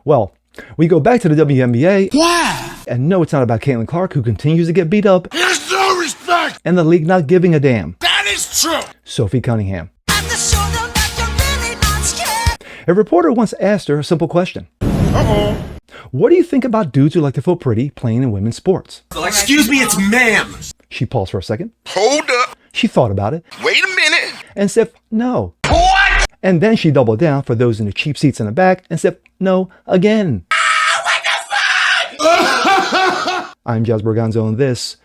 Well, we go back to the WNBA. Yeah. And no, it's not about Caitlin Clark, who continues to get beat up. There's no respect. And the league not giving a damn. That is true. Sophie Cunningham. A reporter once asked her a simple question. Uh-oh. What do you think about dudes who like to feel pretty playing in women's sports? Excuse me, it's ma'am. She paused for a second. Hold up. She thought about it. Wait a minute. And said, no. What? And then she doubled down for those in the cheap seats in the back and said, no, again. What the fuck? I'm Jazz Berganzo, and this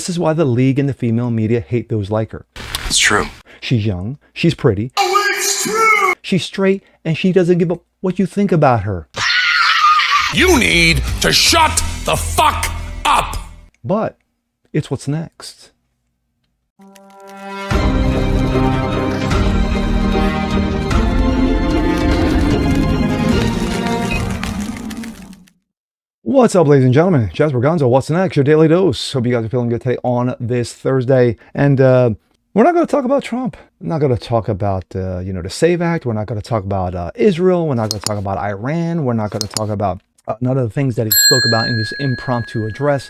is why the league and the female media hate those like her. It's true. She's young. She's pretty. Oh, it's true. She's straight, and she doesn't give a what you think about her. You need to shut the fuck up. But it's what's next. What's up, ladies and gentlemen? Jazz Berganzo, what's next? Your daily dose. Hope you guys are feeling good today on this Thursday. And we're not going to talk about Trump. We're not going to talk about, the SAVE Act. We're not going to talk about Israel. We're not going to talk about Iran. We're not going to talk about none of the things that he spoke about in this impromptu address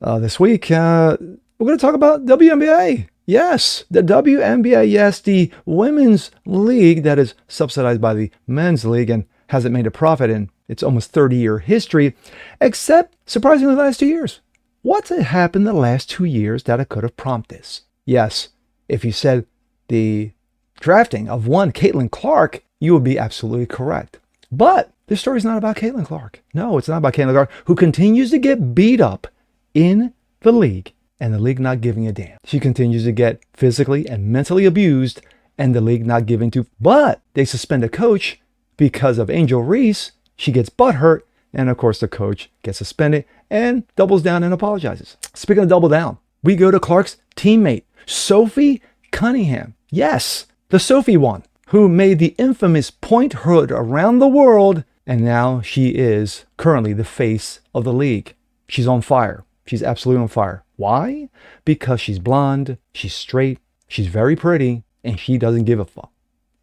this week. We're going to talk about WNBA. Yes, the WNBA. Yes, the women's league that is subsidized by the men's league and hasn't made a profit in its almost 30-year history, except, surprisingly, the last 2 years. What's happened the last 2 years that it could have prompted this? Yes, if you said the drafting of one Caitlin Clark, you would be absolutely correct. But this story is not about Caitlin Clark. No, it's not about Caitlin Clark, who continues to get beat up in the league, and the league not giving a damn. She continues to get physically and mentally abused, and the league not giving to. But they suspend a coach because of Angel Reese. She gets butthurt, and of course the coach gets suspended and doubles down and apologizes. Speaking of double down, we go to Clark's teammate, Sophie Cunningham. Yes, the Sophie one, who made the infamous point hood around the world, and now she is currently the face of the league. She's on fire. She's absolutely on fire. Why? Because she's blonde, she's straight, she's very pretty, and she doesn't give a fuck.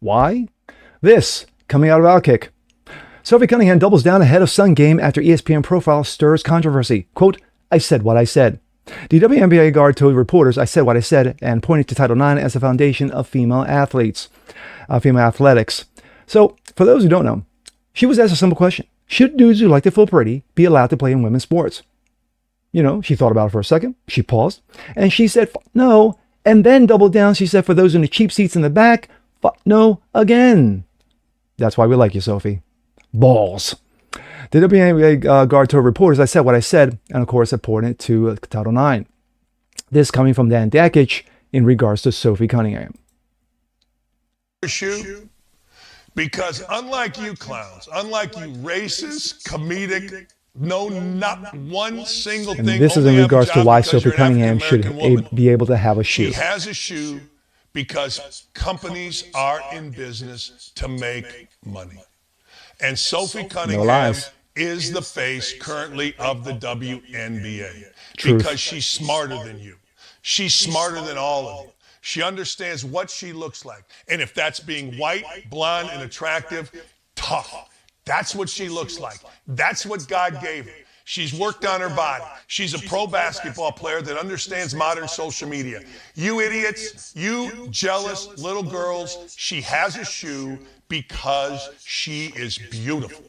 Why? This, coming out of Outkick. Sophie Cunningham doubles down ahead of Sun Game after ESPN profile stirs controversy. Quote, I said what I said. The WNBA guard told reporters, I said what I said, and pointed to Title IX as the foundation of female athletes, female athletics. So, for those who don't know, she was asked a simple question. Should dudes who like to feel pretty be allowed to play in women's sports? She thought about it for a second. She paused, and she said, no, and then doubled down. She said, for those in the cheap seats in the back, no, again. That's why we like you, Sophie. Balls. The WNBA guard told reporters, I said what I said, and of course, reported it to Title IX. This coming from Dan Dakic in regards to Sophie Cunningham. Issue, because unlike you clowns, unlike you racist, comedic, no, not one single And thing. this is in regards to why Sophie Cunningham should be able to have a shoe. She has a shoe because companies are in business to make money. And Sophie Cunningham is the face currently of the WNBA. Truth. Because she's smarter than you. She's smarter than all of you. She understands what she looks like. And if that's being white, blonde, and attractive, tough. That's what she looks like. That's what God gave her. She's worked on her body. She's a pro basketball player that understands modern social media. You idiots, you jealous little girls, she has a shoe because she is beautiful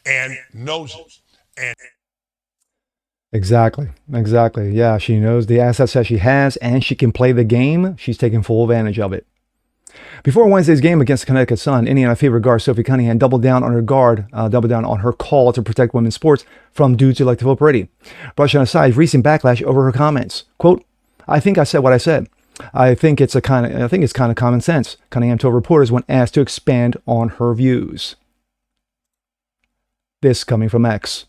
and knows it. And Exactly. Yeah, she knows the assets that she has, and she can play the game. She's taking full advantage of it. Before Wednesday's game against the Connecticut Sun, Indiana Fever guard Sophie Cunningham doubled down on her call to protect women's sports from dudes who like to feel pretty, brushing aside recent backlash over her comments. Quote, I think I said what I said. I think it's kind of common sense, Cunningham told reporters when asked to expand on her views. This coming from X.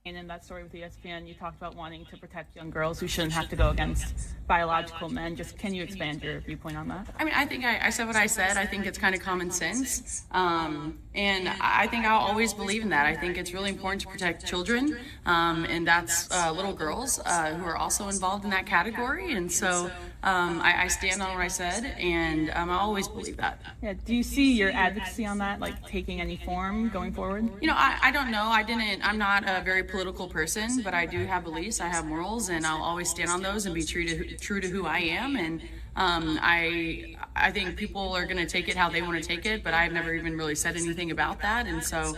In that story with ESPN, you talked about wanting to protect young girls who shouldn't have to go against biological men. Can you expand your viewpoint on that? I mean, I think I said what I said. I think it's kind of common sense. And I think I'll always believe in that. I think it's really important to protect children. And that's little girls who are also involved in that category. And so I stand on what I said, and I always believe that. Yeah. Do you see your advocacy on that like taking any form going forward? I don't know. I'm not a very political person, but I do have beliefs. I have morals, and I'll always stand on those and be true to who I am. And I think people are going to take it how they want to take it, but I've never even really said anything about that. And so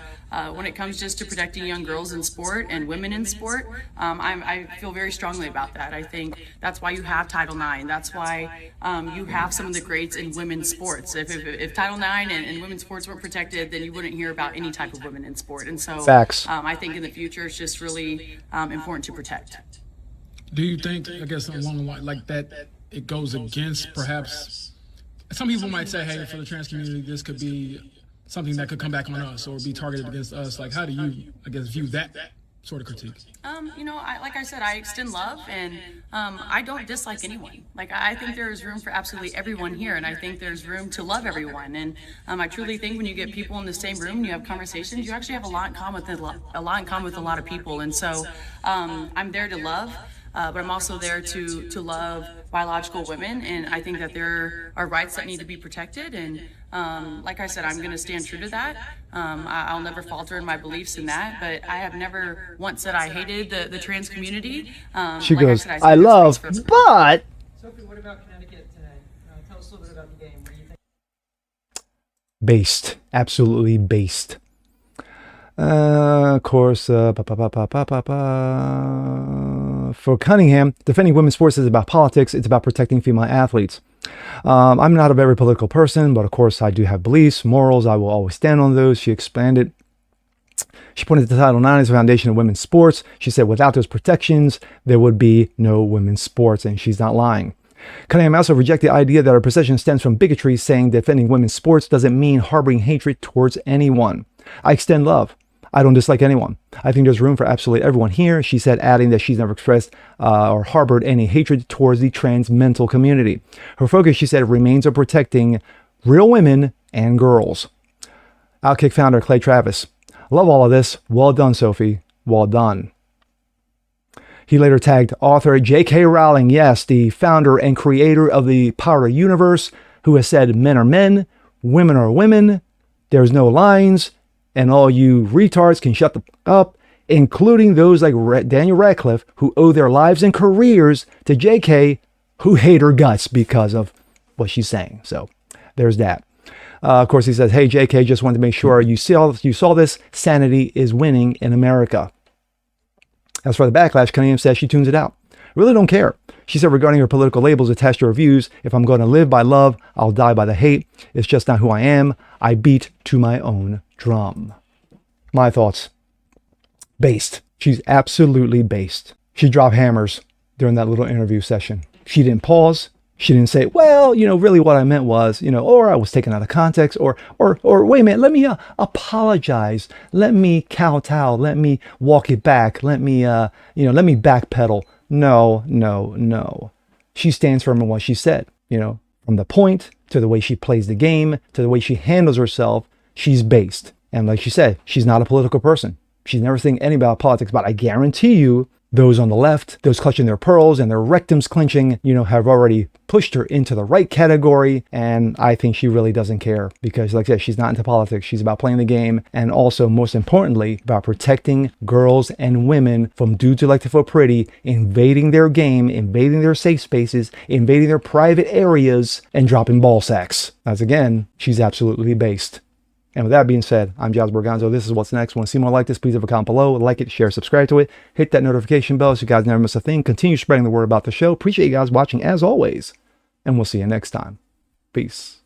when it comes just to protecting young girls in sport and women in sport, I feel very strongly about that. I think that's why you have Title IX. That's why you have some of the greats in women's sports. If Title IX and women's sports weren't protected, then you wouldn't hear about any type of women in sport. And so Facts. I think in the future it's just really important to protect. Do you think, I guess, along the line like that, it goes against perhaps, some people might say, hey, for the trans community, this could be something that could come back on us or be targeted against us. Like, how do you, I guess, view that sort of critique? Like I said, I extend love, and I don't dislike anyone. Like, I think there is room for absolutely everyone here, and I think there's room to love everyone. And I truly think when you get people in the same room and you have conversations, you actually have a lot in common with a lot of people. And so I'm there to love. But I'm also there to love biological women, and I think that there are rights that need to be protected. And like I said, I'm going to stand true to that. I'll never falter in my beliefs in that. But I have never once said I hated the trans community. She like goes, I said, I love, but. Sophie, what about Connecticut today? Tell us a little bit about the game. What do you think? Based. Absolutely based. Of course, for Cunningham, defending women's sports is about politics. It's about protecting female athletes. I'm not a very political person, but of course I do have beliefs, morals. I will always stand on those. She expanded. She pointed to Title IX as the foundation of women's sports. She said without those protections, there would be no women's sports, and she's not lying. Cunningham also rejected the idea that our position stems from bigotry, saying defending women's sports doesn't mean harboring hatred towards anyone. I extend love. I don't dislike anyone. I think there's room for absolutely everyone here, she said, adding that she's never expressed or harbored any hatred towards the trans mental community. Her focus, she said, remains on protecting real women and girls. Outkick founder Clay Travis. Love all of this. Well done, Sophie. Well done. He later tagged author J.K. Rowling, yes, the founder and creator of the Power Universe, who has said men are men, women are women, there's no lines, and all you retards can shut the f up, including those like Daniel Radcliffe, who owe their lives and careers to JK, who hate her guts because of what she's saying. So there's that. Of course, he says, hey, JK, just wanted to make sure you saw this. Sanity is winning in America. As for the backlash, Cunningham says she tunes it out. Really don't care. She said regarding her political labels attached to her views, if I'm going to live by love, I'll die by the hate. It's just not who I am. I beat to my own drum. My thoughts. Based. She's absolutely based. She dropped hammers during that little interview session. She didn't pause. She didn't say, well, really what I meant was, or I was taken out of context, or wait a minute, let me apologize. Let me kowtow. Let me walk it back. Let me backpedal. No. She stands firm in what she said, from the point to the way she plays the game, to the way she handles herself, she's based. And like she said, she's not a political person. She's never saying anything about politics, but I guarantee you, those on the left, those clutching their pearls and their rectums clenching, have already pushed her into the right category. And I think she really doesn't care because, like I said, she's not into politics. She's about playing the game. And also, most importantly, about protecting girls and women from dudes who like to feel pretty, invading their game, invading their safe spaces, invading their private areas, and dropping ball sacks. As again, she's absolutely based. And with that being said, I'm Jazz Borganzo. This is What's Next. Want to see more like this? Please leave a comment below. Like it, share, subscribe to it. Hit that notification bell so you guys never miss a thing. Continue spreading the word about the show. Appreciate you guys watching as always. And we'll see you next time. Peace.